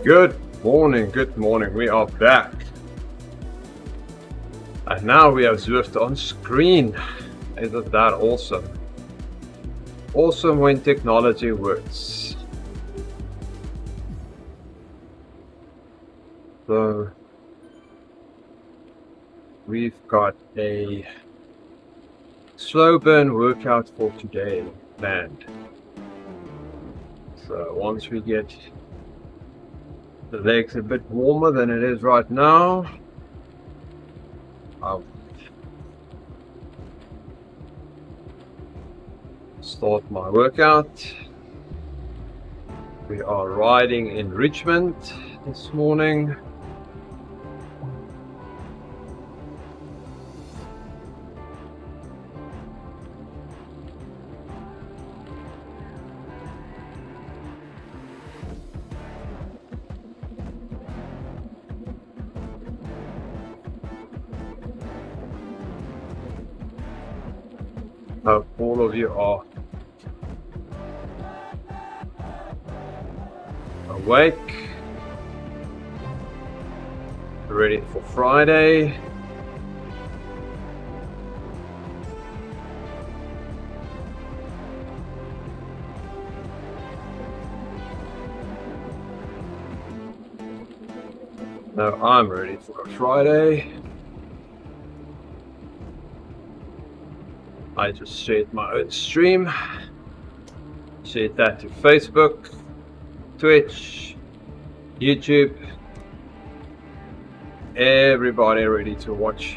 Good morning, we are back. And now we have Zwift on screen. Isn't that awesome? Awesome when technology works. So we've got a slow burn workout for today planned. So once we get the legs a bit warmer than it is right now, I'll start my workout. We are riding in Richmond this morning. Hope all of you are awake, ready for Friday. Now I'm ready for a Friday. I just shared my own stream, shared that to Facebook, Twitch, YouTube. Everybody ready to watch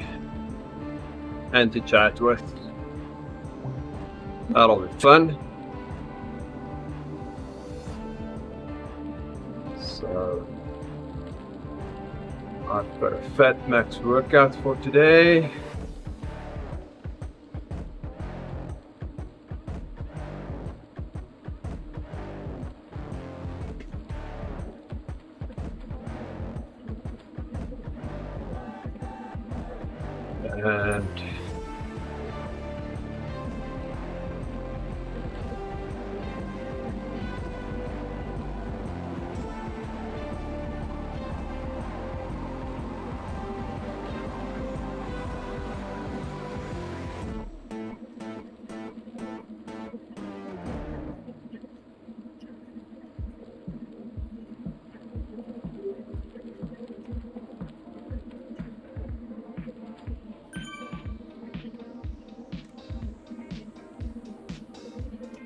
and to chat with. That'll be fun. So I've got a Fat Max workout for today. And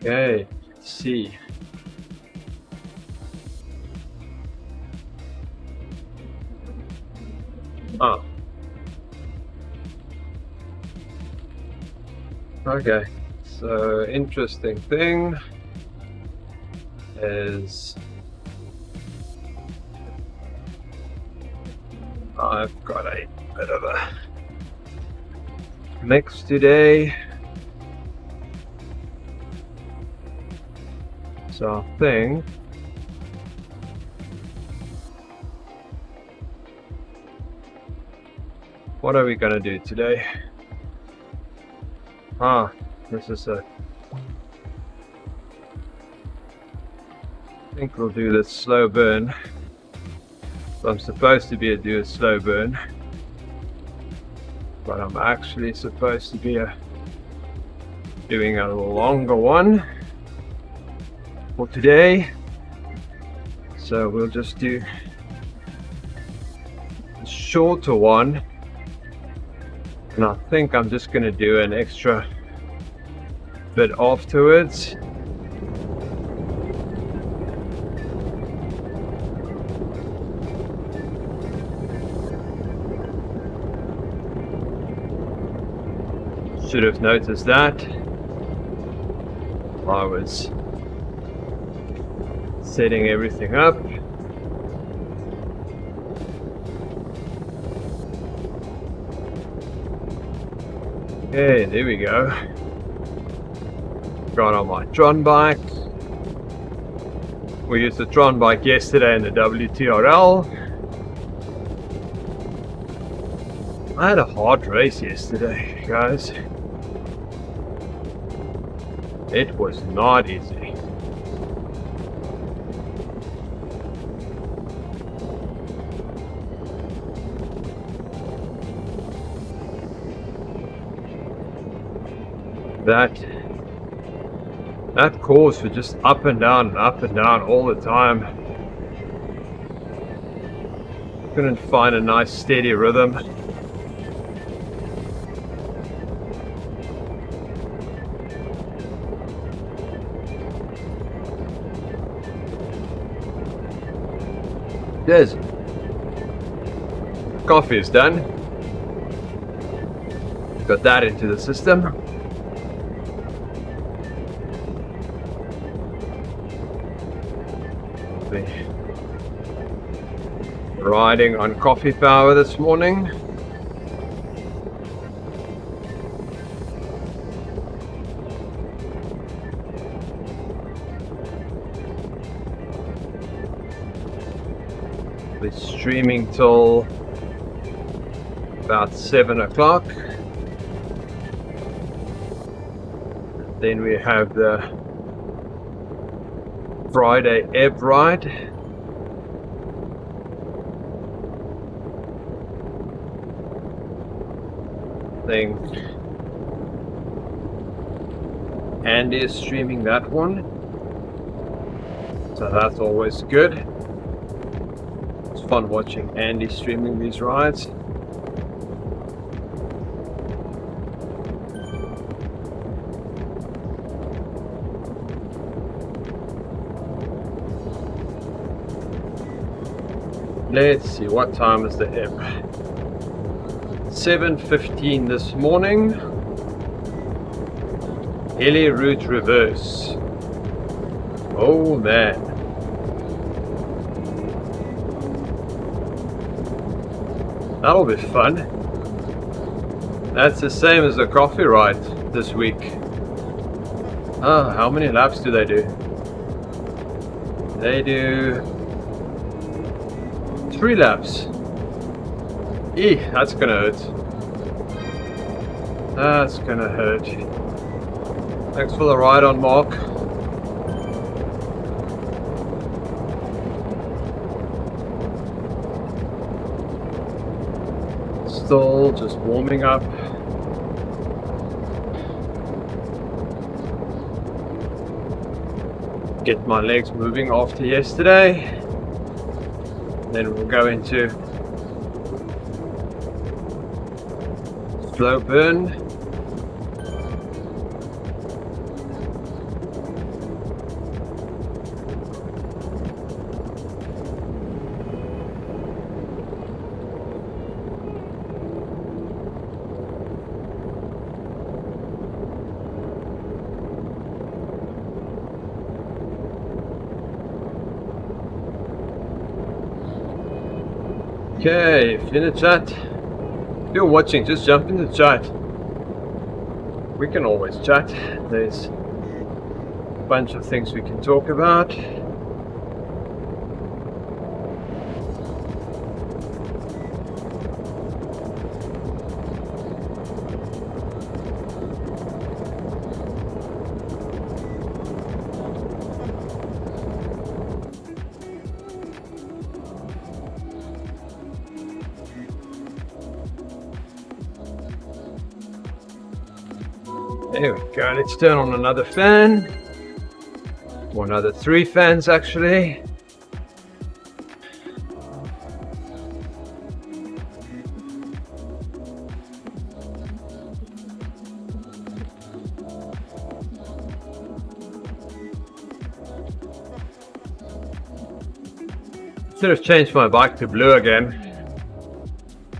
okay, let's see. Okay, so interesting thing is I've got a bit of a mix today. So I think what are we gonna do today? This is I think we'll do this slow burn. So I'm supposed to do a slow burn, but I'm actually supposed to be doing a longer one for today. So we'll just do a shorter one. And I think I'm just going to do an extra bit afterwards. Should have noticed that. I was setting everything up. Okay, there we go. Got on my Tron bike. We used the Tron bike yesterday in the WTRL. I had a hard race yesterday, guys. It was not easy. that course was just up and down all the time. Couldn't find a nice steady rhythm. There's coffee is done. Got that into the system. Riding on coffee power this morning. We're streaming till about 7 o'clock. Then we have the Friday ebb ride. I think Andy is streaming that one, so that's always good. It's fun watching Andy streaming these rides. Let's see, what time is the ebb? 7:15 this morning. Hilly route reverse. Oh man. That'll be fun. That's the same as the coffee ride this week. Ah, how many laps do they do? They do 3 laps. That's gonna hurt. That's gonna hurt. Thanks for the ride on, Mark. Still just warming up. Get my legs moving after yesterday. Then we'll go into slow burn. Okay, if you're in the chat, if you're watching, just jump in the chat. We can always chat. There's a bunch of things we can talk about. There we go, let's turn on another fan, or another 3 fans actually. Should have changed my bike to blue again.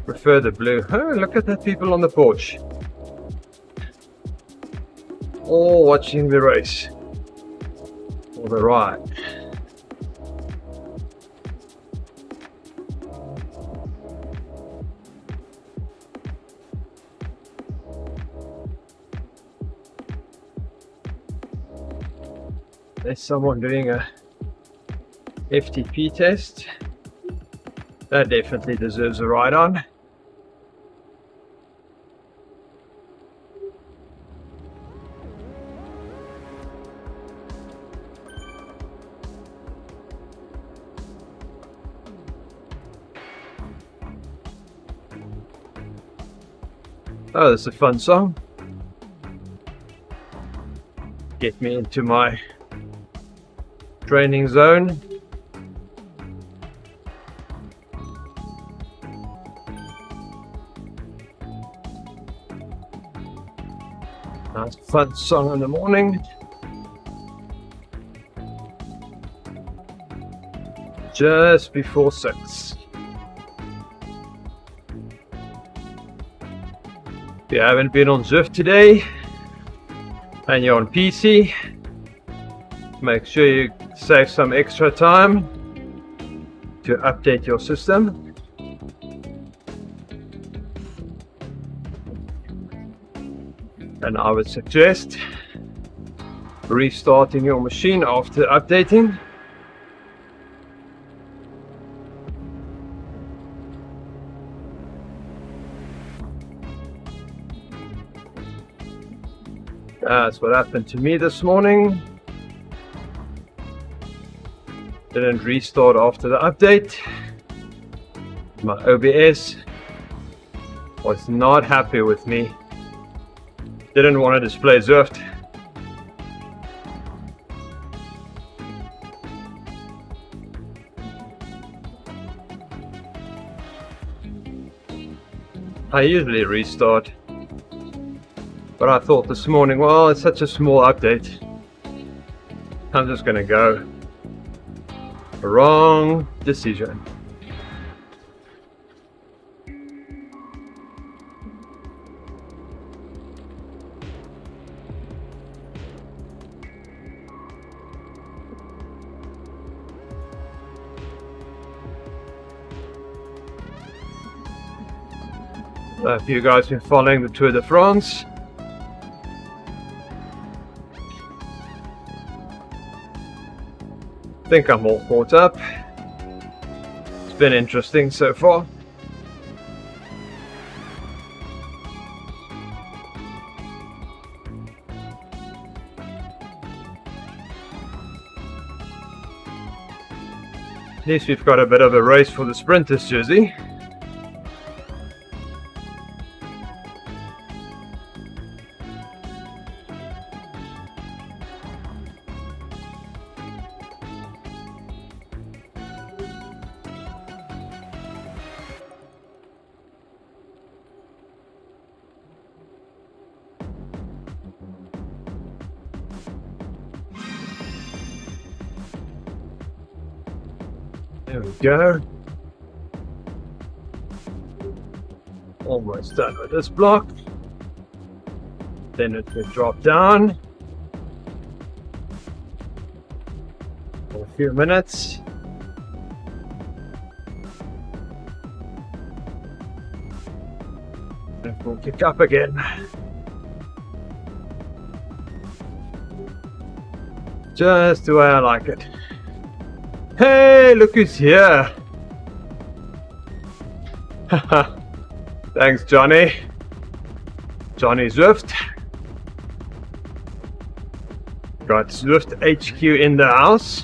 Prefer the blue. Oh, look at the people on the porch. All watching the race or the ride. There's someone doing a FTP test. That definitely deserves a ride on. Oh, that's a fun song. get me into my training zone. Nice fun song in the morning. Just before 6. If you haven't been on Zwift today and you're on PC, make sure you save some extra time to update your system. And I would suggest restarting your machine after updating. That's what happened to me this morning. Didn't restart after the update. My OBS was not happy with me. Didn't want to display Zwift. I usually restart, but I thought this morning, well, it's such a small update, I'm just gonna go. Wrong decision. So if you guys been following the Tour de France, I think I'm all caught up. It's been interesting so far. At least we've got a bit of a race for the sprinters jersey. There we go. Almost done with this block. Then it will drop down for a few minutes. And it will kick up again. Just the way I like it. Hey, look who's here! Thanks, Johnny. Johnny Zwift. Got Zwift HQ in the house.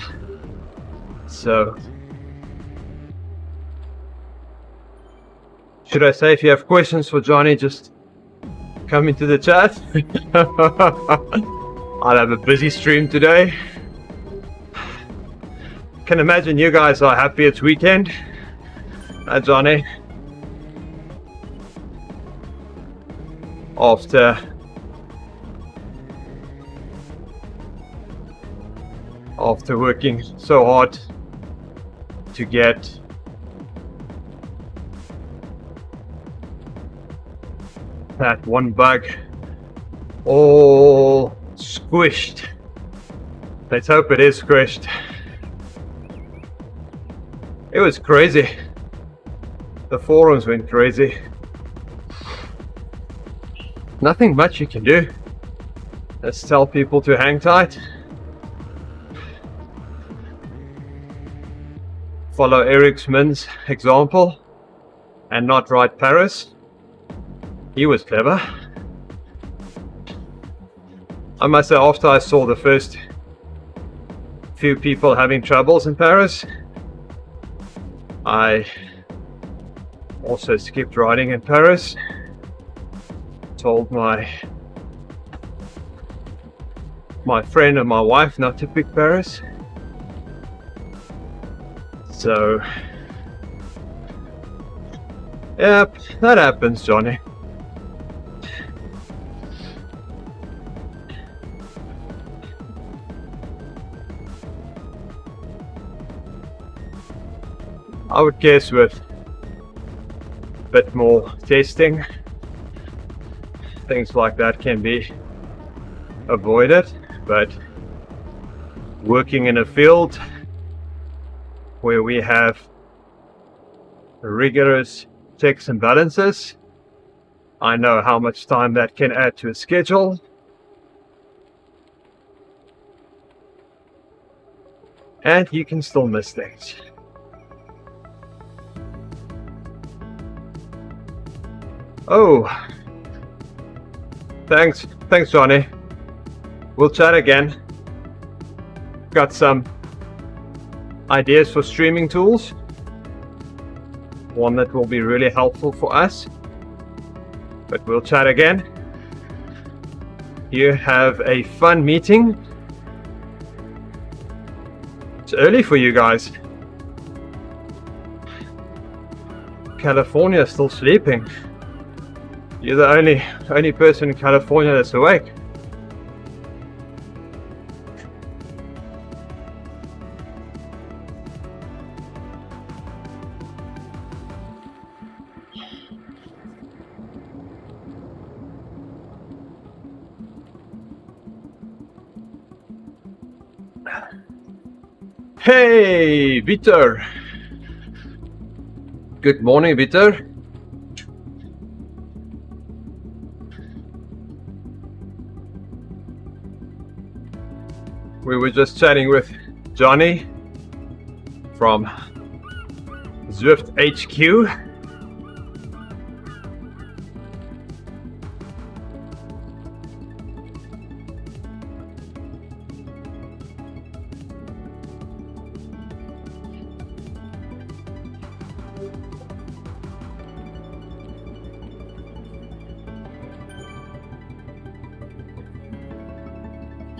So, should I say if you have questions for Johnny, just come into the chat. I'll have a busy stream today. Can imagine you guys are happy it's weekend. Hi, Johnny. After working so hard to get that one bug all squished. Let's hope it is squished. It was crazy. The forums went crazy. Nothing much you can do. Just tell people to hang tight. Follow Eric Smin's example and not write Paris. He was clever. I must say, after I saw the first few people having troubles in Paris, I also skipped riding in Paris. Told my my friend and my wife not to pick Paris. So, yep, that happens, Johnny. I would guess with a bit more testing, things like that can be avoided, but working in a field where we have rigorous checks and balances, I know how much time that can add to a schedule. And you can still miss things. Oh, thanks Johnny. We'll chat again. Got some ideas for streaming tools. One that will be really helpful for us. But we'll chat again. You have a fun meeting. It's early for you guys. California is still sleeping. You're the only person in California that's awake. Hey, Vitor. Good morning, Vitor. We were just chatting with Johnny from Zwift HQ.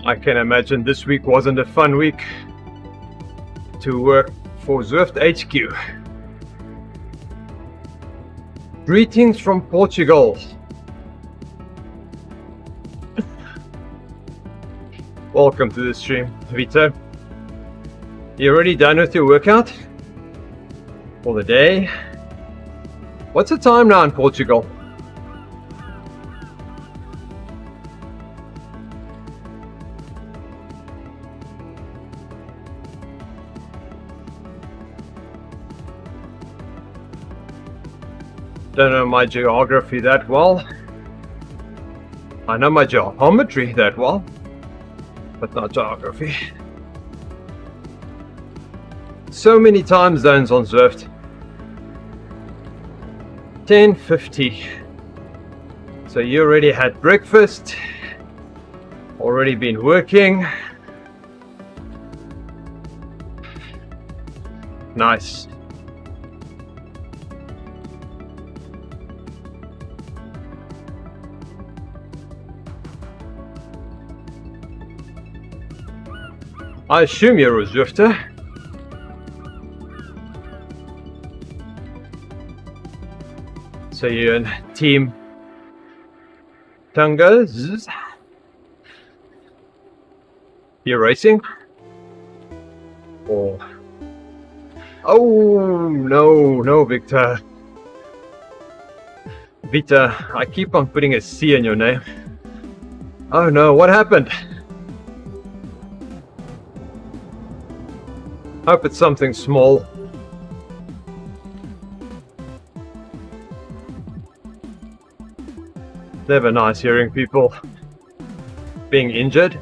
I can imagine this week wasn't a fun week to work for Zwift HQ. Greetings from Portugal. Welcome to the stream, Vito. You already done with your workout for the day? What's the time now in Portugal? Don't know my geography that well. I know my geometry that well, but not geography. So many time zones on Zwift. 10:50. So you already had breakfast, already been working. Nice. I assume you're a Zwifter. So you're in TeamODZ. You're racing? Or... Oh, no, Victor. Vita, I keep on putting a C in your name. Oh no, what happened? Hope it's something small. Never nice hearing people being injured.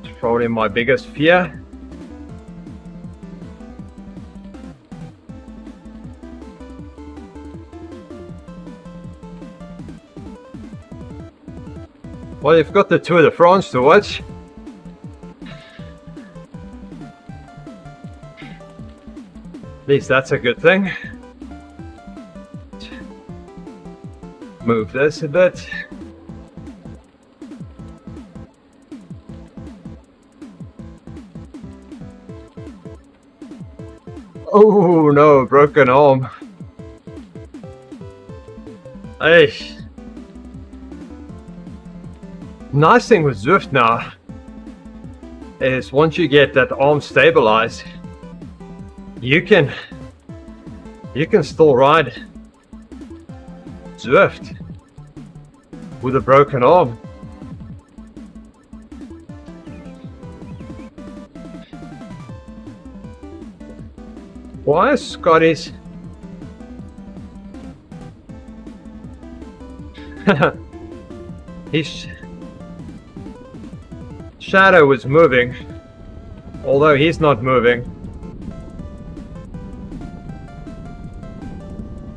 It's probably my biggest fear. Well, you've got the Tour de France to watch. At least that's a good thing. Move this a bit. Oh no, broken arm. Hey. Nice thing with Zwift now is once you get that arm stabilized, you can still ride Zwift with a broken arm. Why is Scotty's his shadow is moving, although he's not moving.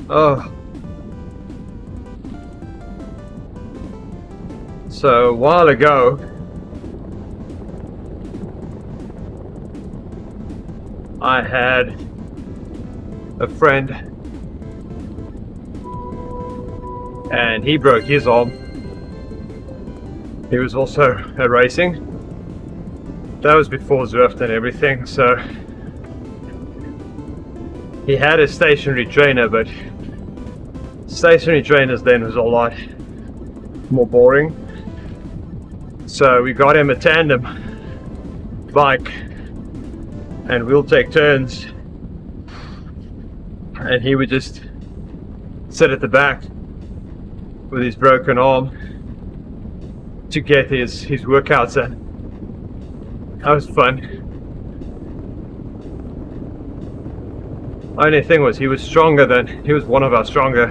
Oh. So a while ago, I had a friend and he broke his arm. He was also racing. That was before Zwift and everything, so he had a stationary trainer, but stationary trainers then was a lot more boring. So we got him a tandem bike and we'll take turns, and he would just sit at the back with his broken arm to get his workouts in. That was fun. Only thing was he was one of our stronger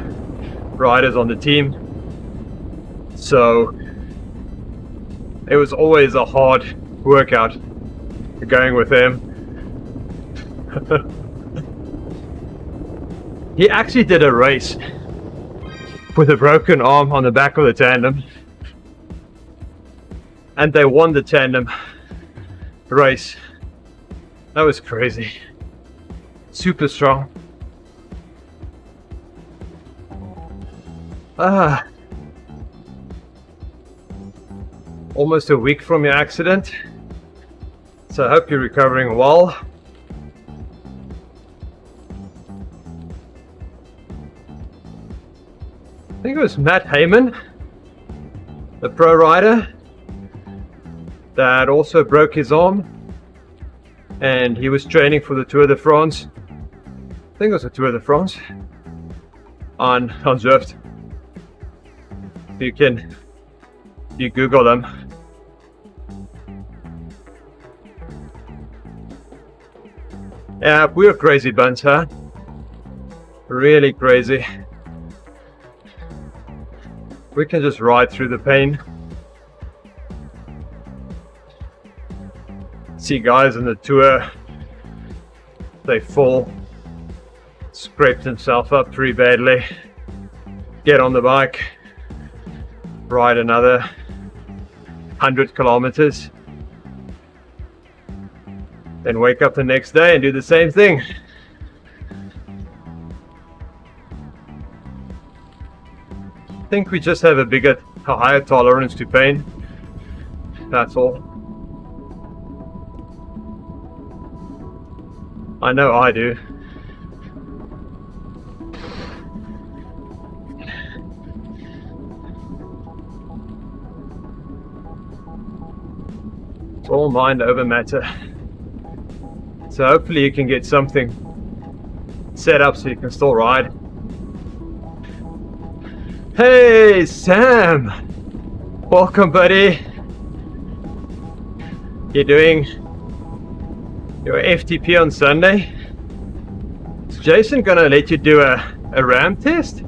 riders on the team, so it was always a hard workout going with him. He actually did a race with a broken arm on the back of the tandem, and they won the tandem race. That was crazy. Super strong. Almost a week from your accident, so I hope you're recovering well. I think it was Matt Heyman, the pro rider, that also broke his arm, and he was training for the Tour de France. I think it was the Tour de France on Zwift. You Google them. Yeah, we're crazy bunch, huh? Really crazy. We can just ride through the pain. See guys in the Tour, they fall, scrape themselves up pretty badly, get on the bike, ride another 100 kilometers, then wake up the next day and do the same thing. I think we just have a higher tolerance to pain. That's all. I know I do. It's all mind over matter. So hopefully you can get something set up so you can still ride. Hey Sam! Welcome buddy! You're doing your FTP on Sunday? Is Jason gonna let you do a RAM test?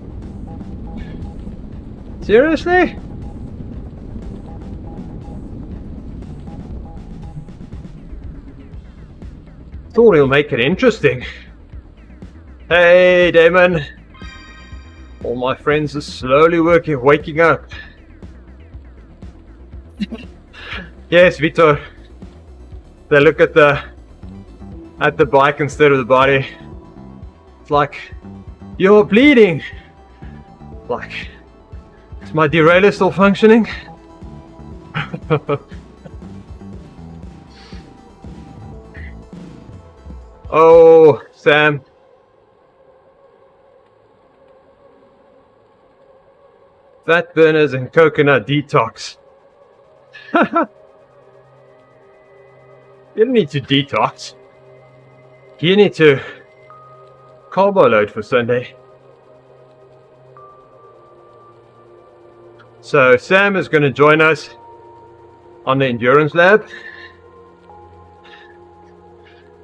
Seriously? Thought he'll make it interesting. Hey Damon! All my friends are slowly waking up. Yes, Vito. They look at the bike instead of the body. It's like, you're bleeding. Like, Is my derailleur still functioning? Oh, Sam. Fat burners and coconut detox. You don't need to detox. You need to carbo load for Sunday. So Sam is going to join us on the endurance lab.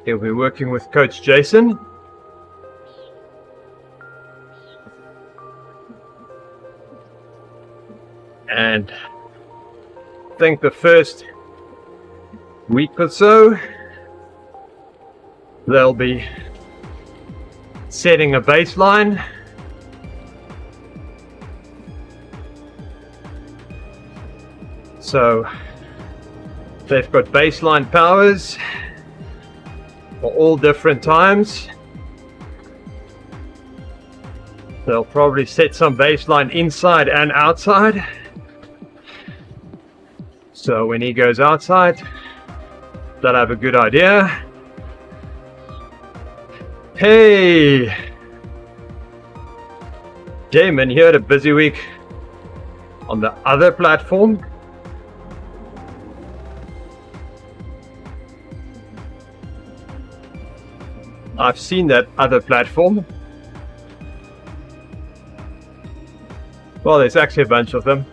He'll be working with Coach Jason. And I think the first week or so, they'll be setting a baseline. So they've got baseline powers for all different times. They'll probably set some baseline inside and outside. So when he goes outside, they'll have a good idea. Hey, Damon, you had a busy week on the other platform. I've seen that other platform. Well, there's actually a bunch of them.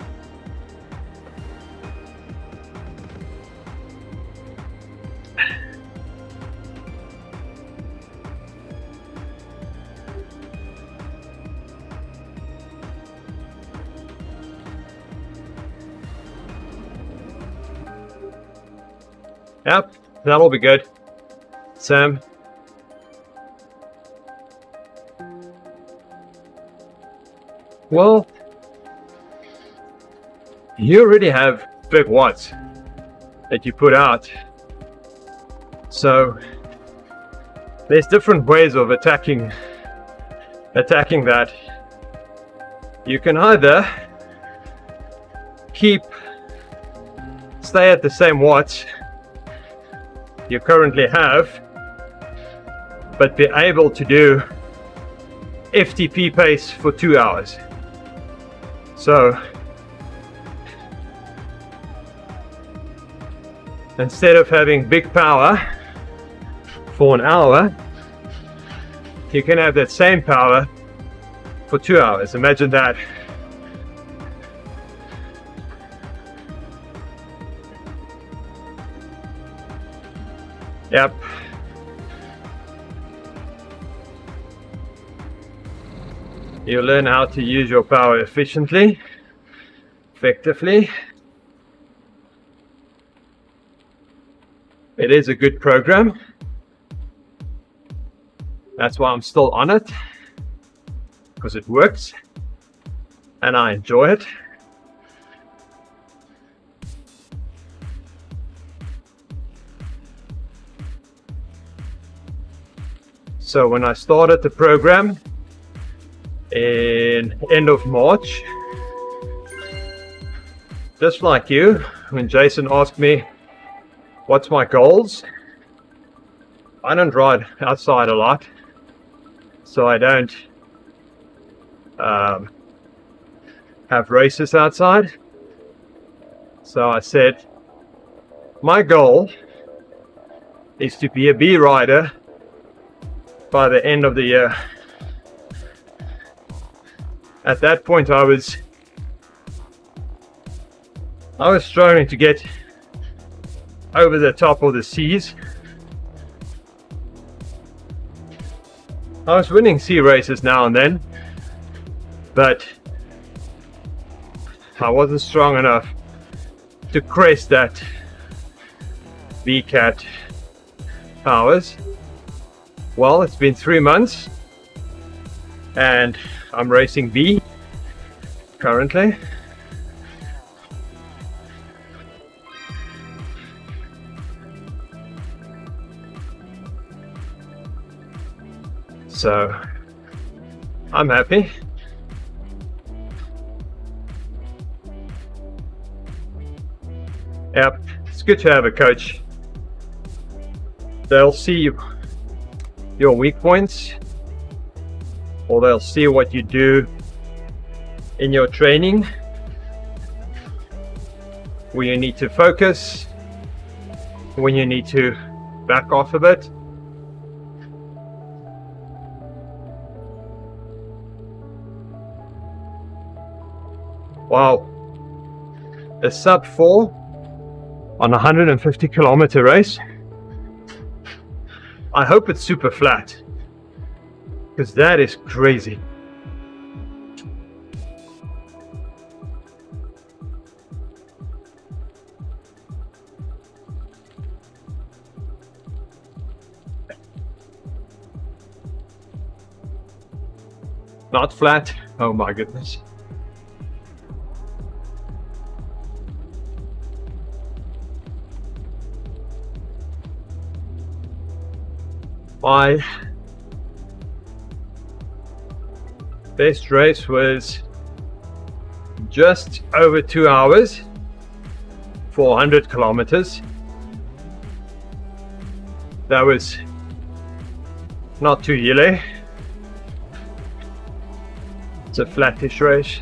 Yep, that'll be good. Sam. Well, you already have big watts that you put out. So there's different ways of attacking that. You can either stay at the same watts you currently have, but be able to do FTP pace for 2 hours. So instead of having big power for an hour, you can have that same power for 2 hours. Imagine that. Yep. You learn how to use your power efficiently, effectively. It is a good program. That's why I'm still on it, because it works and I enjoy it. So when I started the program in end of March, just like you, when Jason asked me what's my goals, I don't ride outside a lot, so I don't have races outside. So I said my goal is to be a B rider by the end of the year. At that point I was struggling to get over the top of the C's. I was winning C races now and then, but I wasn't strong enough to crest that VCAT powers. Well, it's been 3 months and I'm racing B currently. So I'm happy. Yep, it's good to have a coach. They'll see your weak points, or they'll see what you do in your training, where you need to focus, when you need to back off a bit. Wow, a sub 4 on a 150 kilometer race. I hope it's super flat, because that is crazy. Not flat, oh my goodness. My best race was just over 2 hours, 400 kilometers. That was not too hilly. It's a flattish race.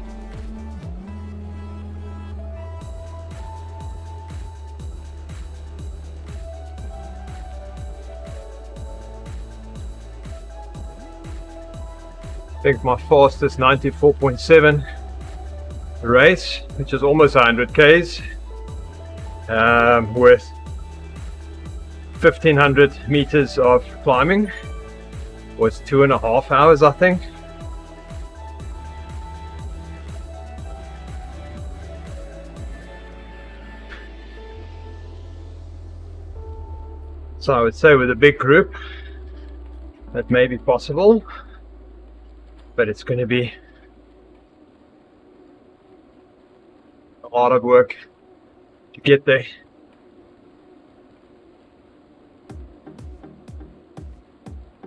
I think my fastest 94.7 race, which is almost 100 Ks, with 1500 meters of climbing, was 2.5 hours, I think. So I would say with a big group, that may be possible, but it's going to be a lot of work to get there.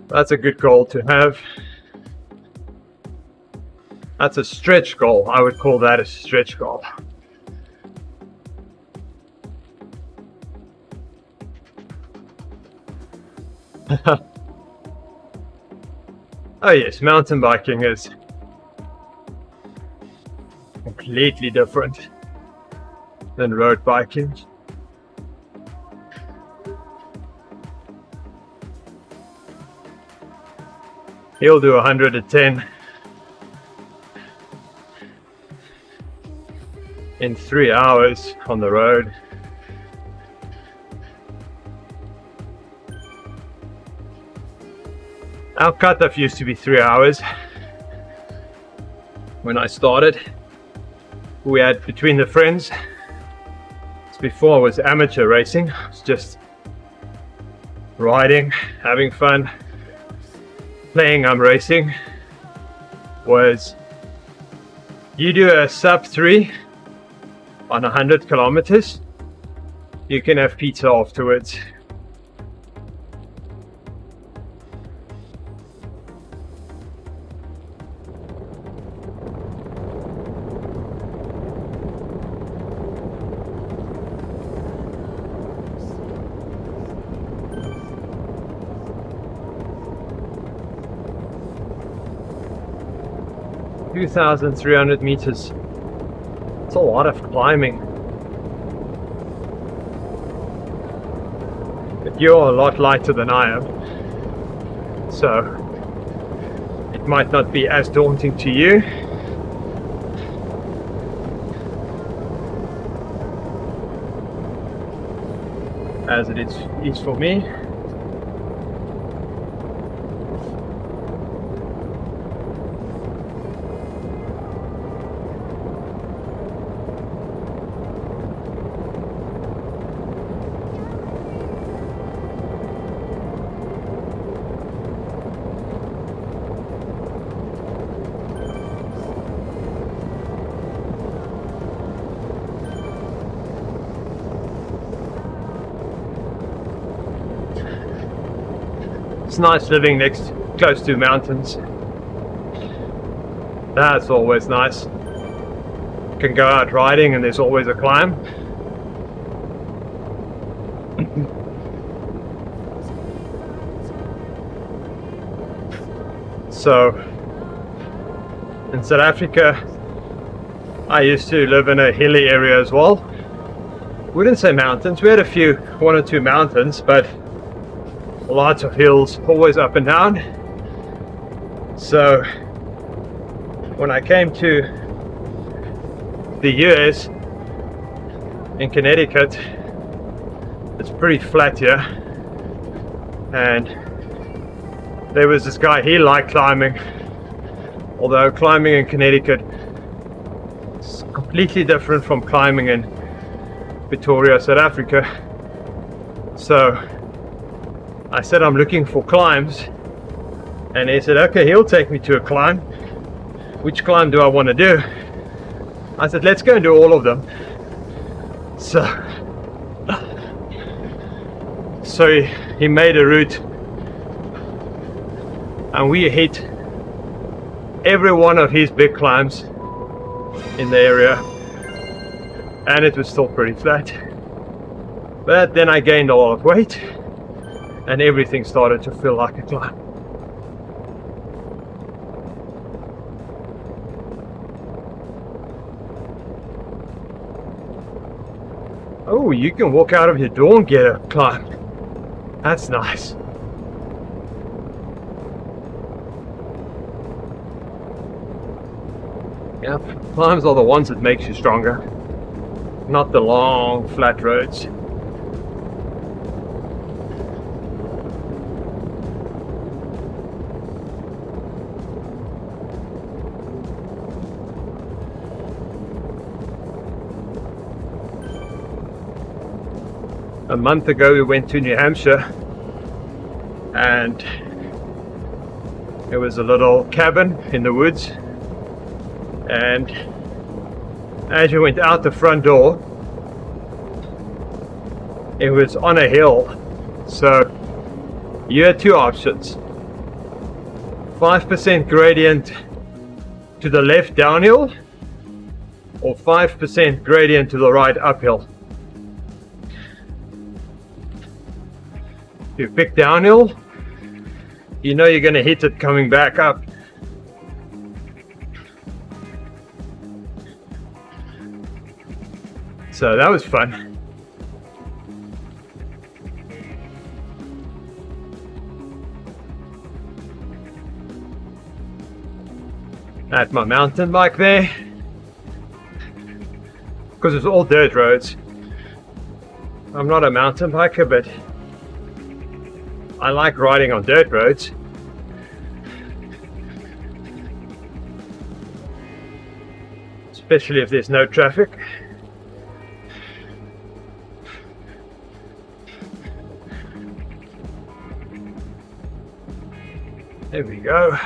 That's a good goal to have. That's a stretch goal. I would call that a stretch goal. Oh yes, mountain biking is completely different than road biking. He'll do 110 in 3 hours on the road. Our cutoff used to be 3 hours. When I started, we had between the friends, before it was amateur racing, it was just riding, having fun, playing racing, was you do a sub 3 on 100 kilometers, you can have pizza afterwards. 2,300 meters. It's a lot of climbing. But you're a lot lighter than I am, so it might not be as daunting to you. As it is for me. It's nice living close to mountains. That's always nice. You can go out riding and there's always a climb. So in South Africa, I used to live in a hilly area as well. Wouldn't say mountains, we had one or two mountains, but lots of hills, always up and down. So when I came to the US in Connecticut, it's pretty flat here, and there was this guy, he liked climbing, although climbing in Connecticut is completely different from climbing in Pretoria, South Africa. So I said I'm looking for climbs, and he said okay, he'll take me to a climb. Which climb do I want to do? I said let's go and do all of them. So he made a route, and we hit every one of his big climbs in the area, and it was still pretty flat. But then I gained a lot of weight and everything started to feel like a climb. Oh, you can walk out of your door and get a climb. That's nice. Yep, climbs are the ones that makes you stronger, not the long flat roads. A month ago we went to New Hampshire, and it was a little cabin in the woods, and as you went out the front door, it was on a hill. So you had two options: 5% gradient to the left downhill, or 5% gradient to the right uphill. If you pick downhill, you know you're going to hit it coming back up. So that was fun. I had my mountain bike there, because it's all dirt roads. I'm not a mountain biker, but I like riding on dirt roads. Especially if there's no traffic. There we go.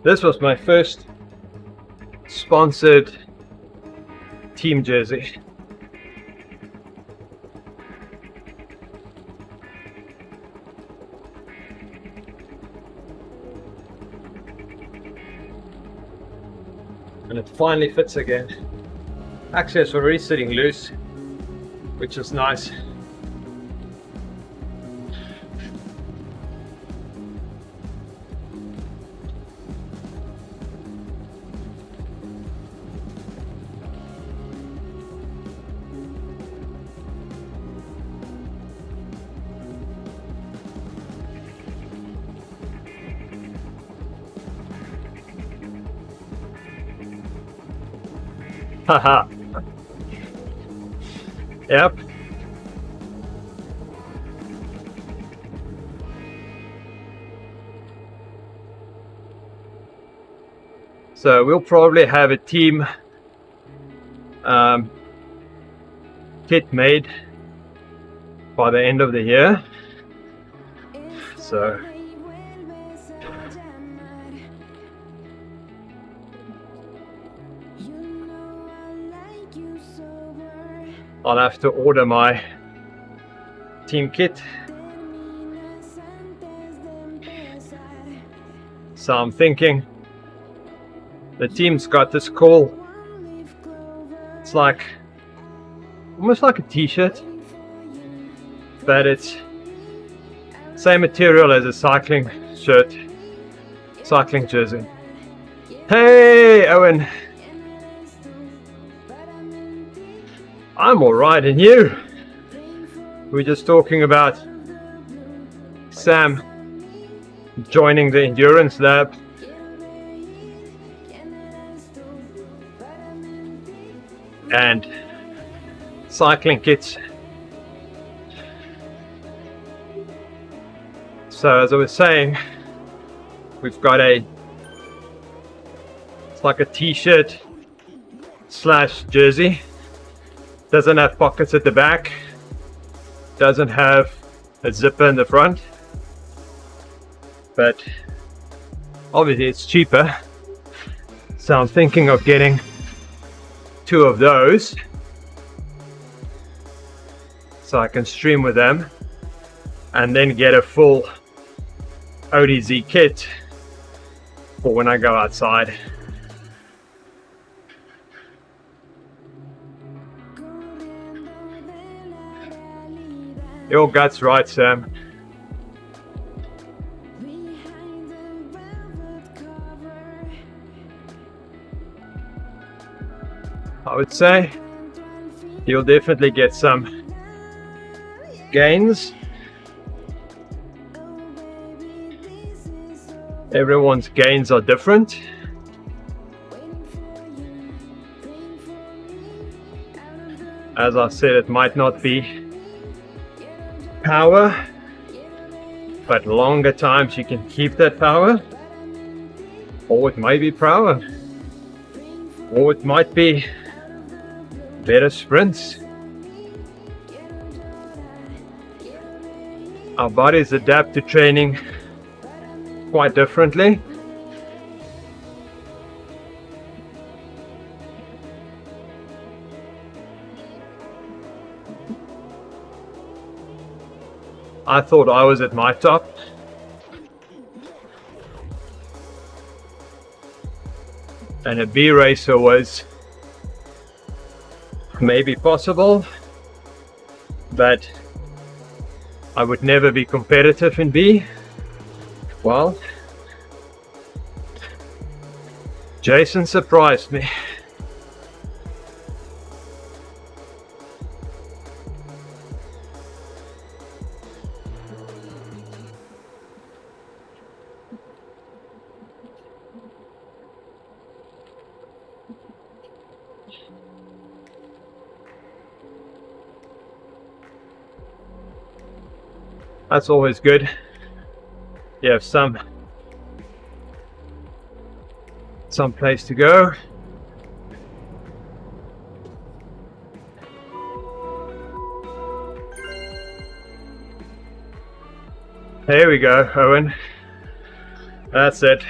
This was my first sponsored team jersey. And it finally fits again. Actually, it's already sitting loose, which is nice. Haha. Yep. So we'll probably have a team kit made by the end of the year. So I'll have to order my team kit. So I'm thinking the team's got this cool, it's like almost like a t-shirt, but it's same material as a cycling shirt, cycling jersey. Hey Owen, I'm alright, and you? We're just talking about Sam joining the endurance lab. And cycling kits. So as I was saying, we've got it's like a t-shirt slash jersey. Doesn't have pockets at the back, doesn't have a zipper in the front, but obviously it's cheaper, so I'm thinking of getting 2 of those so I can stream with them, and then get a full ODZ kit for when I go outside. Your gut's right, Sam. I would say you'll definitely get some gains. Everyone's gains are different. As I said, it might not be power, but longer times you can keep that power, or it might be power, or it might be better sprints. Our bodies adapt to training quite differently. I thought I was at my top. And a B racer was maybe possible, but I would never be competitive in B. Well, Jason surprised me. That's always good. You have some place to go. There we go, Owen. That's it.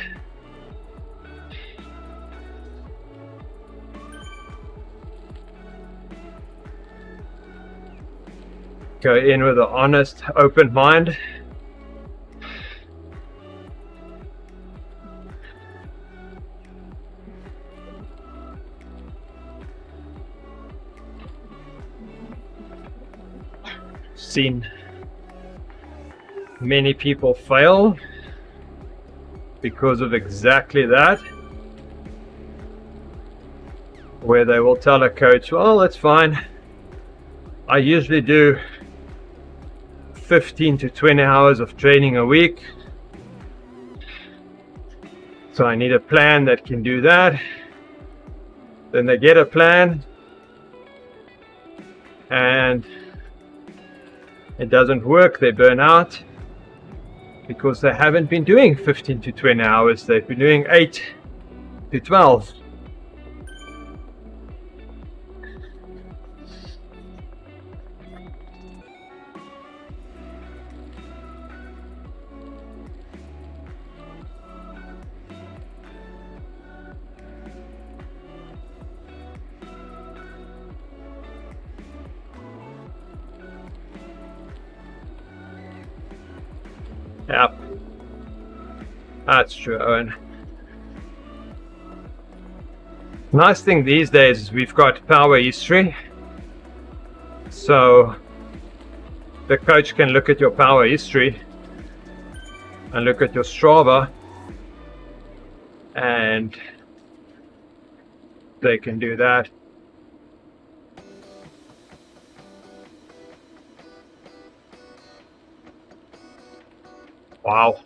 Go in with an honest, open mind. Seen many people fail because of exactly that, where they will tell a coach, well, that's fine, I usually do 15 to 20 hours of training a week, so I need a plan that can do that. Then they get a plan and it doesn't work, they burn out because they haven't been doing 15 to 20 hours, they've been doing 8 to 12. Yep. That's true, Owen. Nice thing these days is we've got power history. So the coach can look at your power history and look at your Strava, and they can do that. Wow.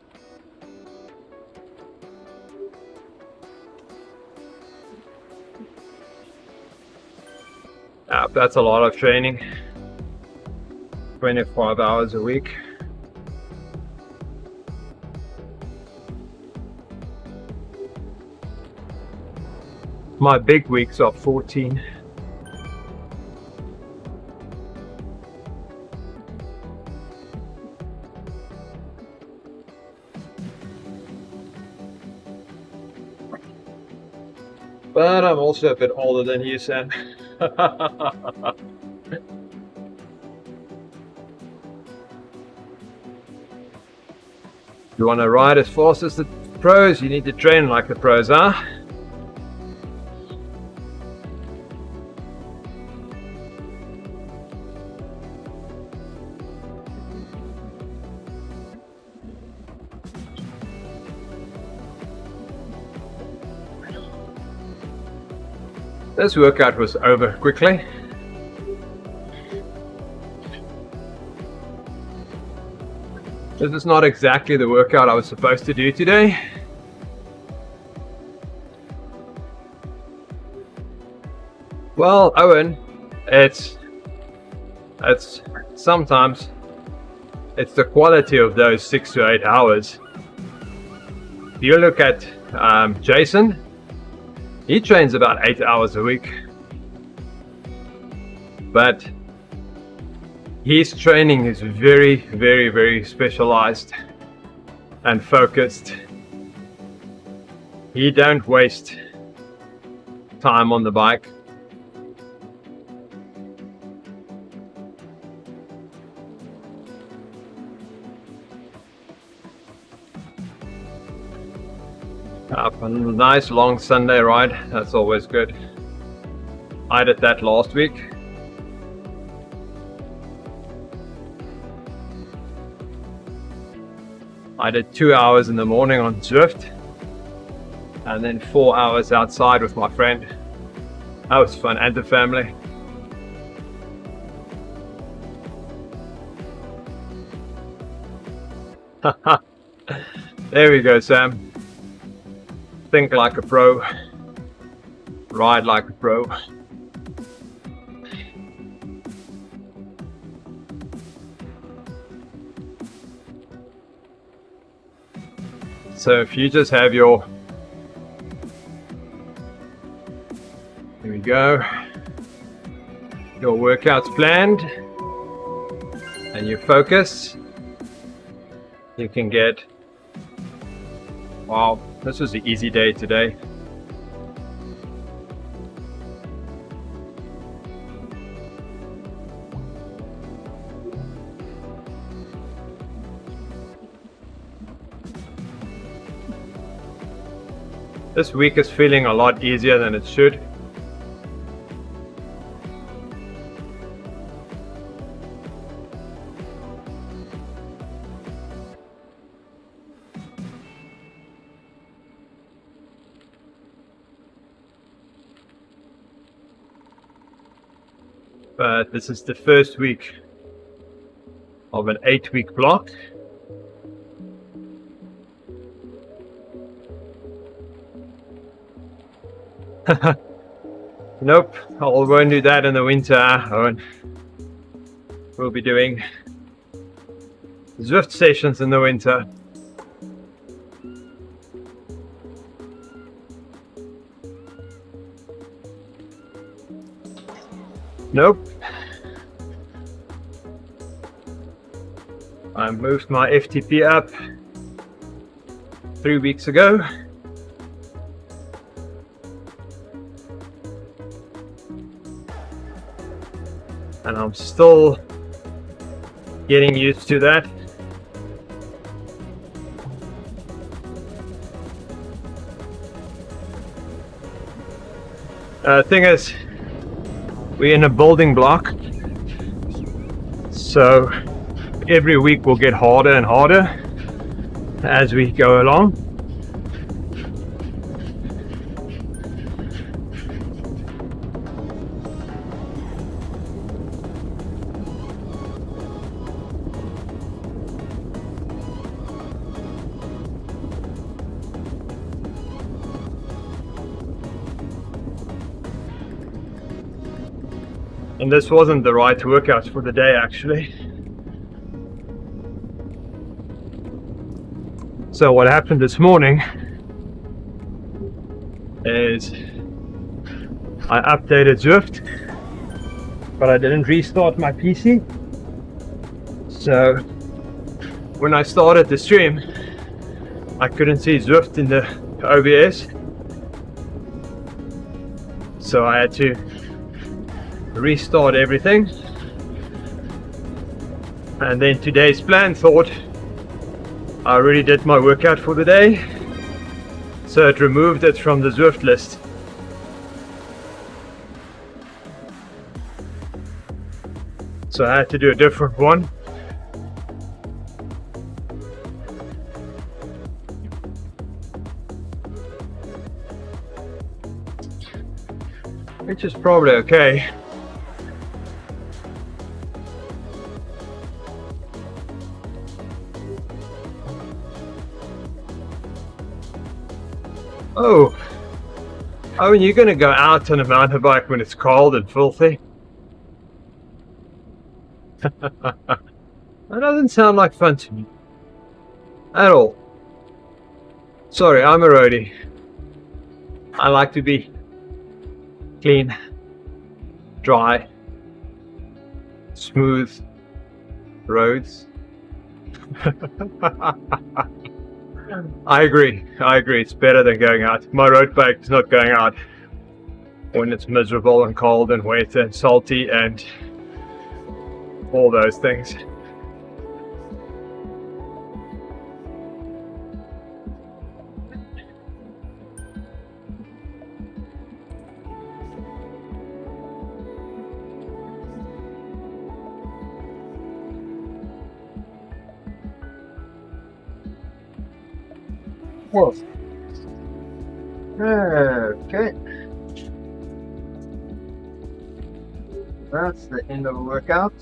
That's a lot of training. 25 hours a week. My big weeks are 14. But I'm also a bit older than you, Sam. You want to ride as fast as the pros, you need to train like the pros, huh? This workout was over quickly. This is not exactly the workout I was supposed to do today. Well, Owen, it's sometimes it's the quality of those 6 to 8 hours. If you look at Jason, he trains about 8 hours a week, but his training is very, very, very specialized and focused. He don't waste time on the bike. Up a nice long Sunday ride, that's always good. I did that last week. I did 2 hours in the morning on Zwift and then 4 hours outside with my friend. That was fun, and the family. There we go, Sam. Think like a pro, ride like a pro. So if you just have your, here we go, your workouts planned and you focus, you can get, wow, this was an easy day today. This week is feeling a lot easier than it should. But this is the first week of an 8-week block. Nope, I won't do that in the winter, Owen. We'll be doing Zwift sessions in the winter. Nope. I moved my FTP up 3 weeks ago. And I'm still getting used to that. Thing is, we're in a building block, so every week will get harder and harder as we go along. And this wasn't the right workout for the day, actually. So what happened this morning is I updated Zwift, but I didn't restart my PC. So when I started the stream, I couldn't see Zwift in the OBS. So I had to restart everything, and then today's plan thought I already did my workout for the day, so it removed it from the Zwift list. So I had to do a different one. Which is probably okay. Oh, and you're going to go out on a mountain bike when it's cold and filthy? That doesn't sound like fun to me at all. Sorry, I'm a roadie. I like to be clean, dry, smooth roads. I agree, it's better than going out. My road bike is not going out when it's miserable and cold and wet and salty and all those things. Whoa. Okay. That's the end of the workout.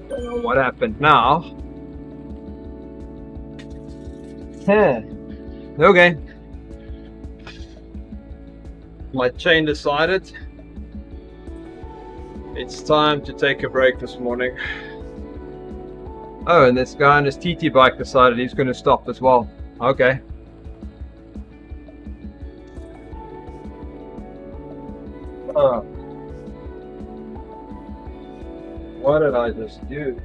Don't know what happened now. Okay. My chain decided it's time to take a break this morning. Oh, and this guy on his TT bike decided he's going to stop as well. Okay. What did I just do?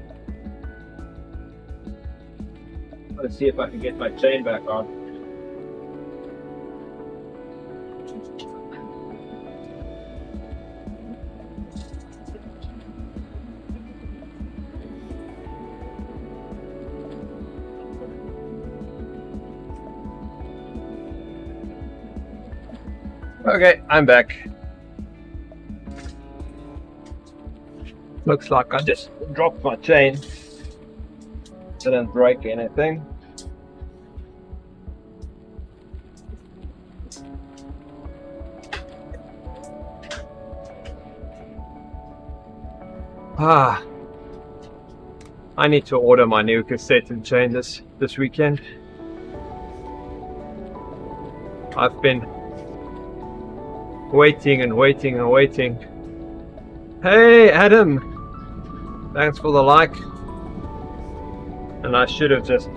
Let's see if I can get my chain back on. Okay, I'm back. Looks like I just dropped my chain. Didn't break anything. I need to order my new cassette and chain this weekend. I've been waiting and waiting and waiting. Hey Adam, thanks for the like. And I should have just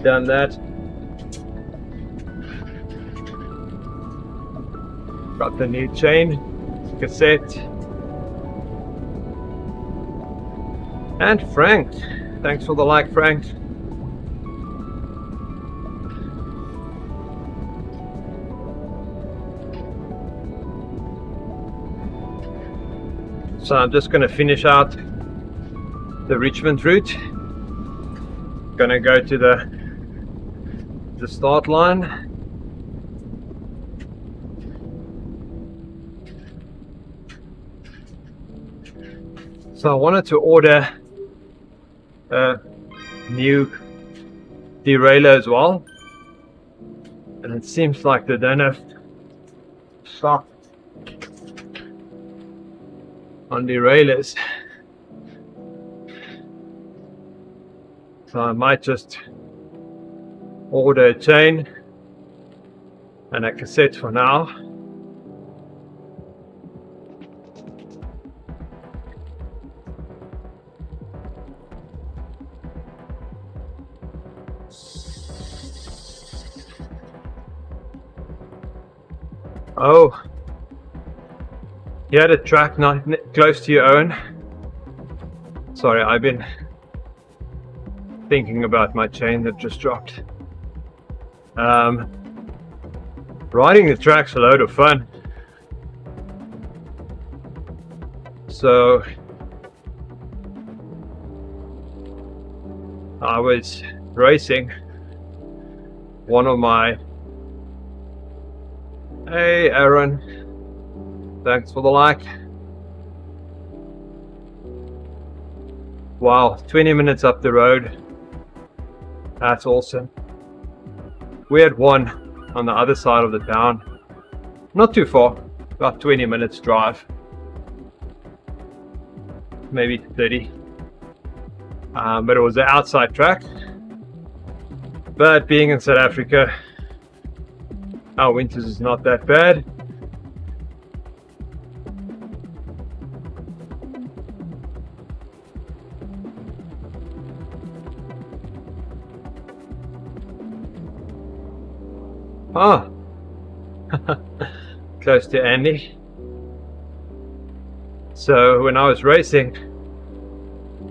done that. Got the new chain, cassette. And Frank, thanks for the like, Frank. So I'm just going to finish out the Richmond route. Going to go to the the start line. So I wanted to order a new derailleur as well, and it seems like they don't have stock on derailleurs, so I might just order a chain and a cassette for now. Oh, you had a track not close to your own. Sorry, I've been thinking about my chain that just dropped. Riding the track's a load of fun. So I was racing one of my... Hey Aaron, thanks for the like. Wow, 20 minutes up the road. That's awesome. We had one on the other side of the town. Not too far, about 20 minutes drive. Maybe 30. But it was an outside track. But being in South Africa, our winters is not that bad. Ah, close to Andy. So when I was racing,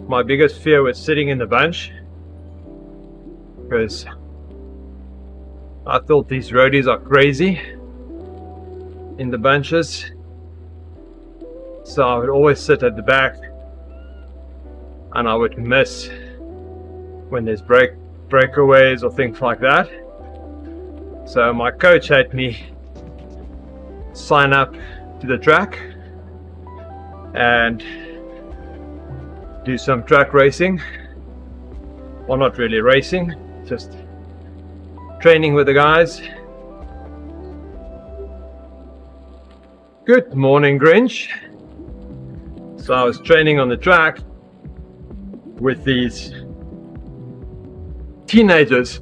my biggest fear was sitting in the bunch, because I thought these roadies are crazy in the bunches. So I would always sit at the back and I would miss when there's breakaways or things like that. So my coach had me sign up to the track and do some track racing. Well, not really racing, just training with the guys. Good morning, Grinch. So I was training on the track with these teenagers.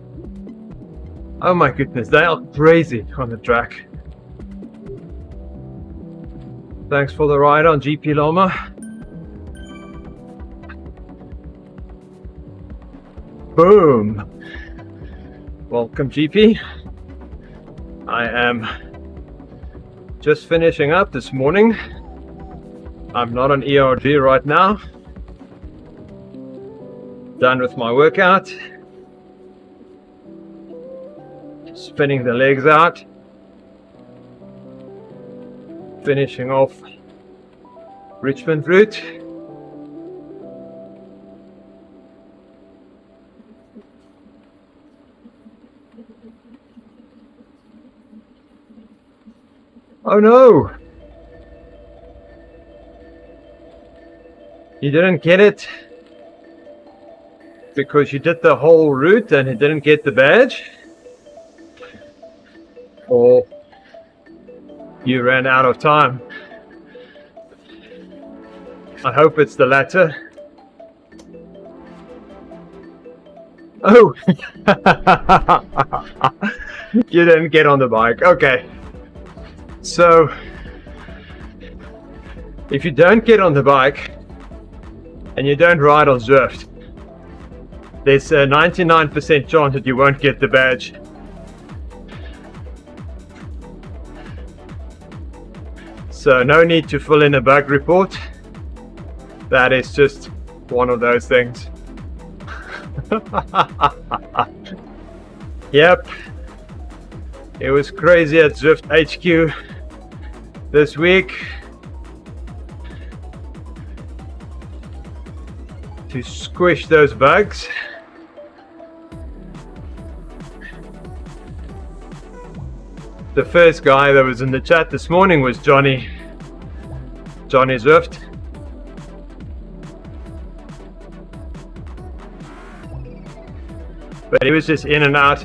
Oh my goodness, they are crazy on the track. Thanks for the ride on GP Loma. Boom. Welcome, GP. I am just finishing up this morning. I'm not on ERG right now. Done with my workout. Spinning the legs out. Finishing off Richmond route. Oh no! You didn't get it because you did the whole route and you didn't get the badge? Or you ran out of time? I hope it's the latter. Oh! You didn't get on the bike. Okay. So, if you don't get on the bike and you don't ride on Zwift, there's a 99% chance that you won't get the badge. So no need to fill in a bug report. That is just one of those things. Yep. It was crazy at Zwift HQ this week to squish those bugs. The first guy that was in the chat this morning was Johnny Zwift. But he was just in and out.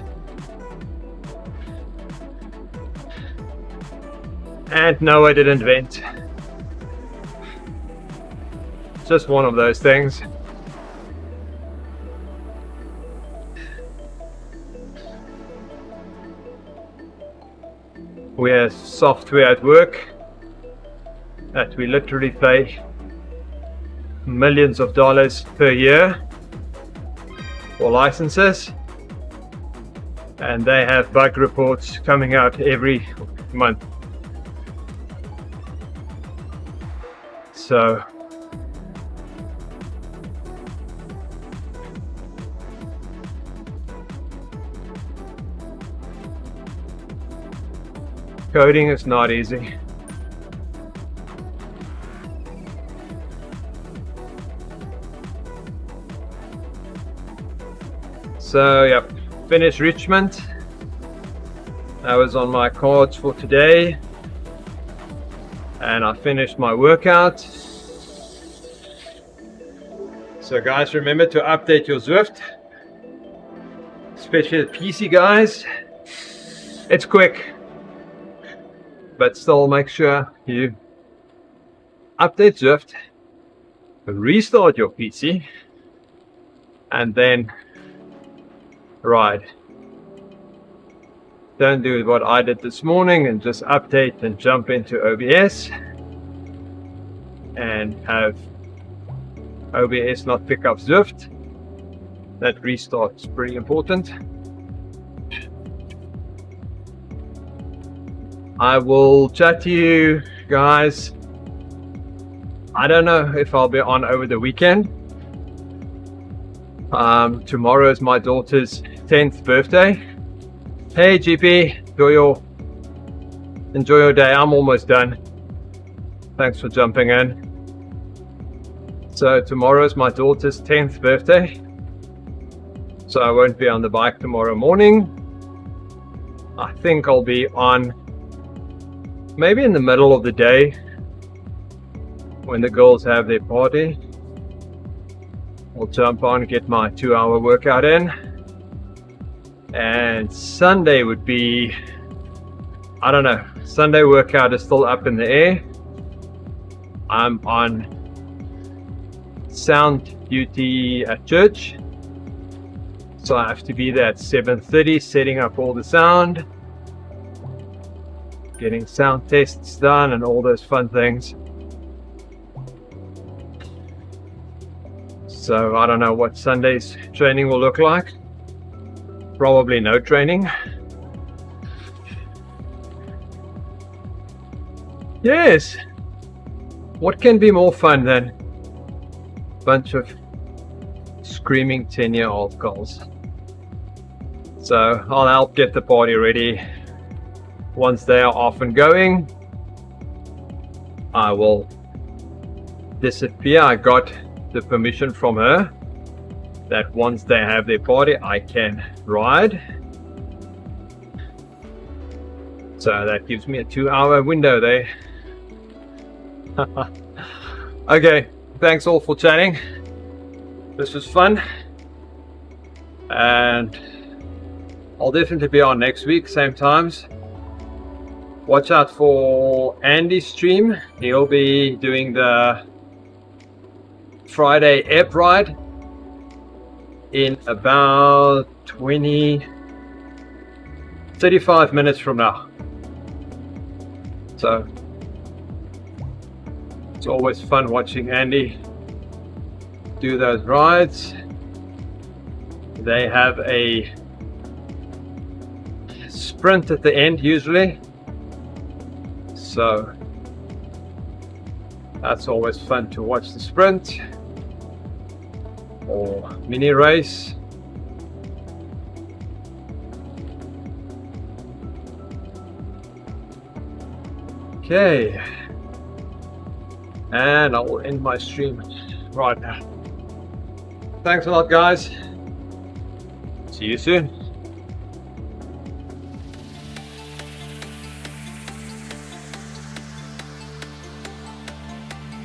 And no, I didn't vent. Just one of those things. We have software at work that we literally pay millions of dollars per year for licenses, and they have bug reports coming out every month. So coding is not easy. So yep, finished Richmond. That was on my cards for today. And I finished my workout. So guys, remember to update your Zwift. Especially the PC guys. It's quick, but still make sure you update Zwift, restart your PC, and then ride. Don't do what I did this morning and just update and jump into OBS and have OBS not pick up Zwift. That restart is pretty important. I will chat to you guys. I don't know if I'll be on over the weekend. Tomorrow is my daughter's 10th birthday. Hey GP, enjoy your day. I'm almost done. Thanks for jumping in. So tomorrow is my daughter's 10th birthday. So I won't be on the bike tomorrow morning. I think I'll be on maybe in the middle of the day when the girls have their party. I'll jump on, get my 2-hour workout in. And Sunday would be, I don't know, Sunday workout is still up in the air. I'm on sound duty at church, so I have to be there at 7:30 setting up all the sound, getting sound tests done and all those fun things. So I don't know what Sunday's training will look like. Probably no training. Yes. What can be more fun than a bunch of screaming 10-year-old girls? So I'll help get the party ready. Once they are off and going, I will disappear. I got the permission from her that once they have their party, I can ride. So that gives me a 2-hour window there. Okay, thanks all for chatting. This was fun. And I'll definitely be on next week, same times. Watch out for Andy's stream. He'll be doing the Friday app ride in about 35 minutes from now. So it's always fun watching Andy do those rides. They have a sprint at the end usually, so that's always fun to watch the sprint or mini race. Okay, and I will end my stream right now. Thanks a lot, guys. See you soon.